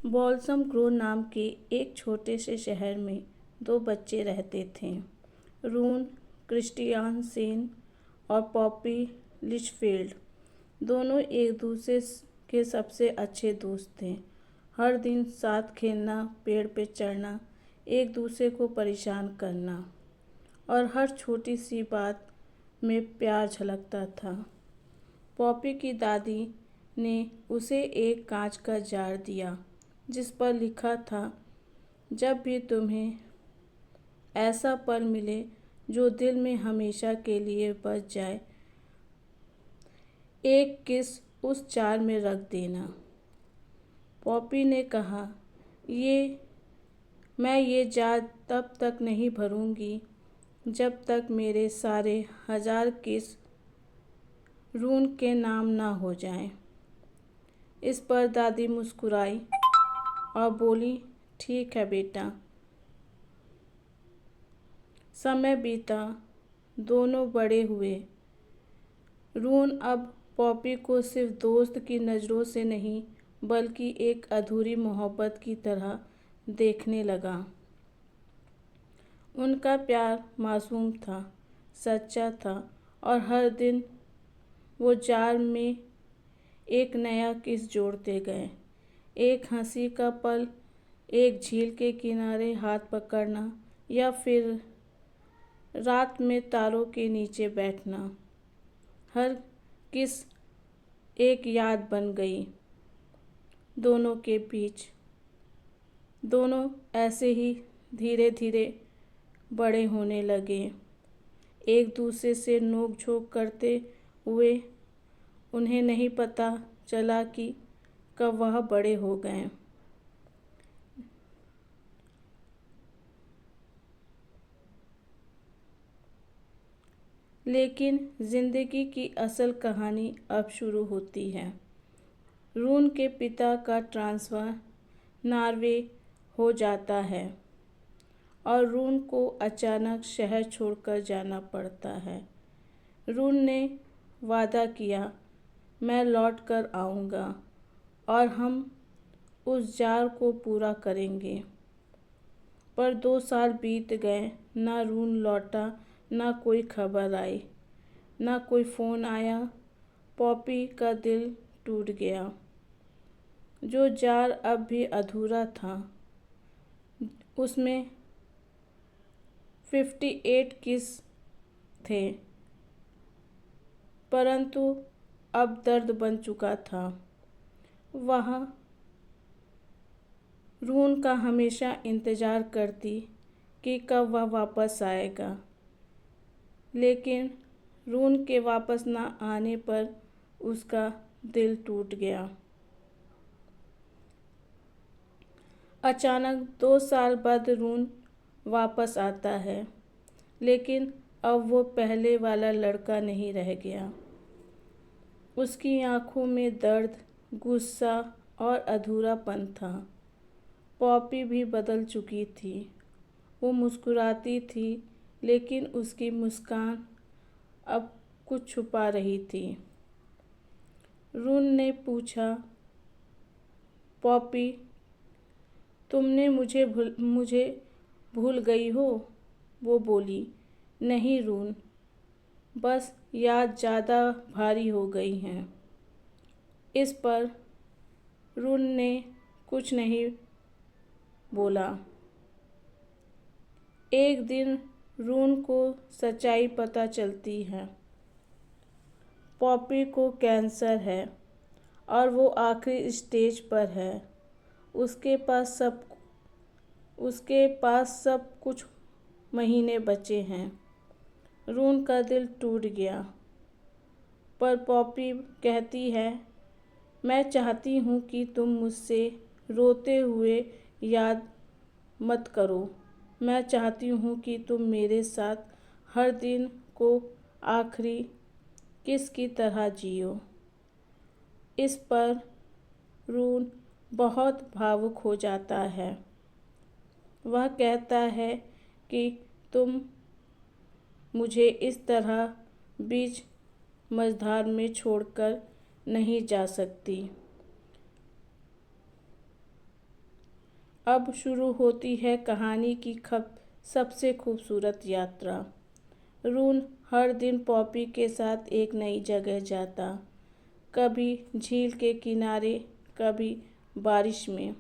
बॉल्सम grow नाम के एक छोटे से शहर में दो बच्चे रहते थे, रून क्रिस्टियानसेन और पॉपी लिचफील्ड। दोनों एक दूसरे के सबसे अच्छे दोस्त थे। हर दिन साथ खेलना, पेड़ पे चढ़ना, एक दूसरे को परेशान करना और हर छोटी सी बात में प्यार झलकता था। पॉपी की दादी ने उसे एक कांच का जार दिया जिस पर लिखा था, जब भी तुम्हें ऐसा पल मिले जो दिल में हमेशा के लिए बच जाए, एक किस उस जार में रख देना। पॉपी ने कहा, मैं ये जार तब तक नहीं भरूंगी जब तक मेरे सारे 1000 किस रून के नाम ना हो जाएं। इस पर दादी मुस्कुराई और बोली, ठीक है बेटा। समय बीता, दोनों बड़े हुए। रून अब पॉपी को सिर्फ दोस्त की नज़रों से नहीं बल्कि एक अधूरी मोहब्बत की तरह देखने लगा। उनका प्यार मासूम था, सच्चा था और हर दिन वो जार में एक नया किस जोड़ते गए। एक हंसी का पल, एक झील के किनारे हाथ पकड़ना या फिर रात में तारों के नीचे बैठना। हर किस एक याद बन गई दोनों के बीच। दोनों ऐसे ही धीरे धीरे बड़े होने लगे, एक दूसरे से नोक झोंक करते हुए। उन्हें नहीं पता चला कि कब वह बड़े हो गए। लेकिन जिंदगी की असल कहानी अब शुरू होती है। रून के पिता का ट्रांसफ़र नॉर्वे हो जाता है और रून को अचानक शहर छोड़कर जाना पड़ता है। रून ने वादा किया, मैं लौट कर आऊँगा और हम उस जार को पूरा करेंगे। पर 2 साल बीत गए, ना रून लौटा, ना कोई खबर आई, ना कोई फ़ोन आया। पॉपी का दिल टूट गया। जो जार अब भी अधूरा था, उसमें 58 किस थे, परंतु अब दर्द बन चुका था। वह रून का हमेशा इंतज़ार करती कि कब वह वापस आएगा, लेकिन रून के वापस न आने पर उसका दिल टूट गया। अचानक 2 साल बाद रून वापस आता है, लेकिन अब वो पहले वाला लड़का नहीं रह गया। उसकी आंखों में दर्द, गुस्सा और अधूरापन था। पॉपी भी बदल चुकी थी। वो मुस्कुराती थी, लेकिन उसकी मुस्कान अब कुछ छुपा रही थी। रून ने पूछा, पॉपी, तुमने मुझे भूल गई हो? वो बोली, नहीं रून, बस याद ज़्यादा भारी हो गई हैं। इस पर रून ने कुछ नहीं बोला। एक दिन रून को सच्चाई पता चलती है। पॉपी को कैंसर है और वो आखिरी स्टेज पर है। उसके पास सब कुछ महीने बचे हैं। रून का दिल टूट गया, पर पॉपी कहती है, मैं चाहती हूँ कि तुम मुझसे रोते हुए याद मत करो। मैं चाहती हूँ कि तुम मेरे साथ हर दिन को आखिरी किस की तरह जियो। इस पर रून बहुत भावुक हो जाता है। वह कहता है कि तुम मुझे इस तरह बीच मझधार में छोड़कर नहीं जा सकती। अब शुरू होती है कहानी की सबसे खूबसूरत यात्रा। रून हर दिन पॉपी के साथ एक नई जगह जाता, कभी झील के किनारे, कभी बारिश में,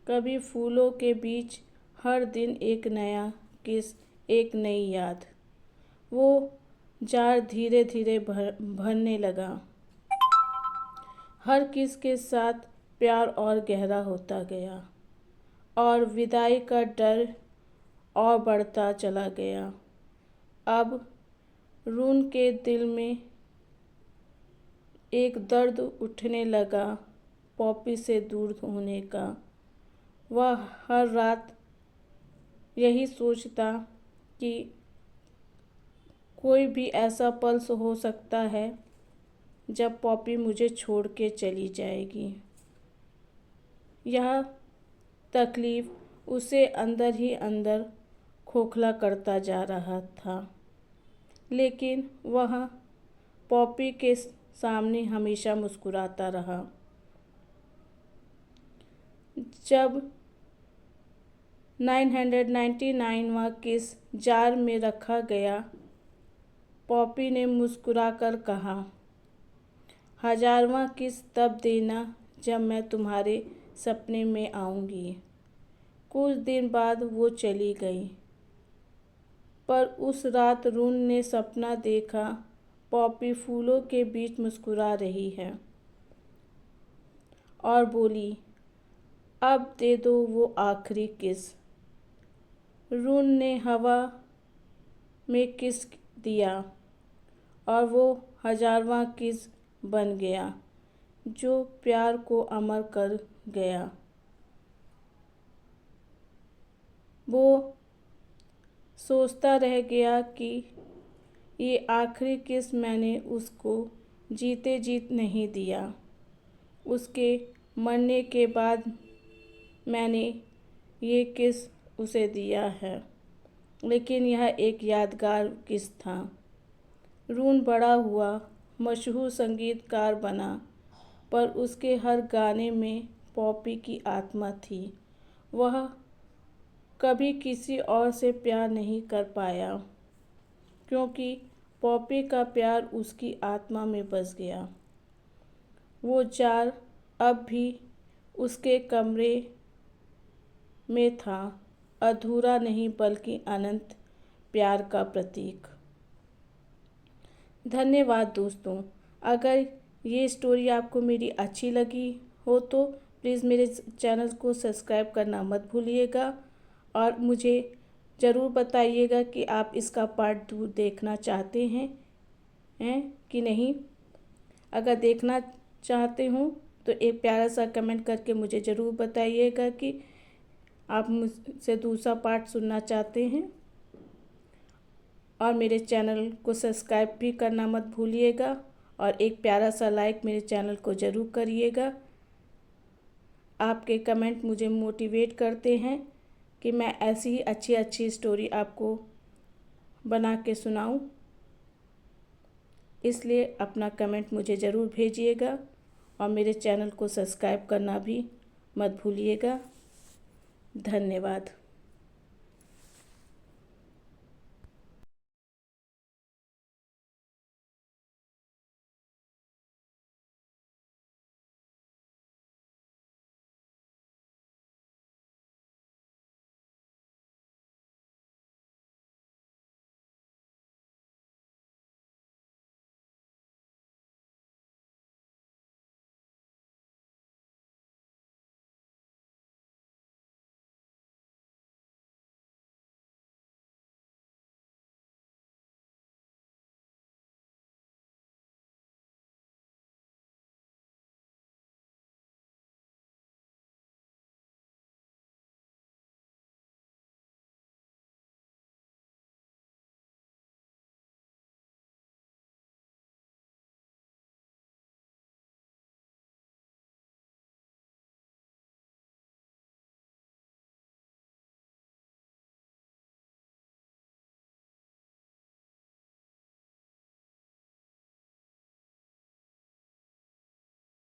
कभी फूलों के बीच। हर दिन एक नया किस, एक नई याद। वो जार धीरे धीरे भरने लगा। हर किस के साथ प्यार और गहरा होता गया और विदाई का डर और बढ़ता चला गया। अब रून के दिल में एक दर्द उठने लगा पॉपी से दूर होने का। वह हर रात यही सोचता कि कोई भी ऐसा पल हो सकता है जब पॉपी मुझे छोड़ के चली जाएगी। यह तकलीफ उसे अंदर ही अंदर खोखला करता जा रहा था, लेकिन वह पॉपी के सामने हमेशा मुस्कुराता रहा। जब 999वां किस जार में रखा गया, पॉपी ने मुस्कुराकर कहा, 1000वां किस तब देना जब मैं तुम्हारे सपने में आऊँगी। कुछ दिन बाद वो चली गई, पर उस रात रून ने सपना देखा पॉपी फूलों के बीच मुस्कुरा रही है और बोली, अब दे दो वो आखिरी किस। रून ने हवा में किस दिया और वो 1000वां किस बन गया, जो प्यार को अमर कर गया। वो सोचता रह गया कि ये आखिरी किस मैंने उसको जीते जीत नहीं दिया। उसके मरने के बाद मैंने ये किस उसे दिया है, लेकिन यह एक यादगार किस था। रून बड़ा हुआ, मशहूर संगीतकार बना, पर उसके हर गाने में पॉपी की आत्मा थी। वह कभी किसी और से प्यार नहीं कर पाया, क्योंकि पॉपी का प्यार उसकी आत्मा में बस गया। वो जार अब भी उसके कमरे में था, अधूरा नहीं बल्कि अनंत प्यार का प्रतीक। धन्यवाद दोस्तों। अगर ये स्टोरी आपको मेरी अच्छी लगी हो तो प्लीज़ मेरे चैनल को सब्सक्राइब करना मत भूलिएगा और मुझे ज़रूर बताइएगा कि आप इसका पार्ट 2 देखना चाहते हैं कि नहीं। अगर देखना चाहते हो तो एक प्यारा सा कमेंट करके मुझे ज़रूर बताइएगा कि आप मुझसे दूसरा पार्ट सुनना चाहते हैं। और मेरे चैनल को सब्सक्राइब भी करना मत भूलिएगा और एक प्यारा सा लाइक मेरे चैनल को ज़रूर करिएगा। आपके कमेंट मुझे मोटिवेट करते हैं कि मैं ऐसी ही अच्छी अच्छी स्टोरी आपको बना के सुनाऊं। इसलिए अपना कमेंट मुझे ज़रूर भेजिएगा और मेरे चैनल को सब्सक्राइब करना भी मत भूलिएगा। धन्यवाद।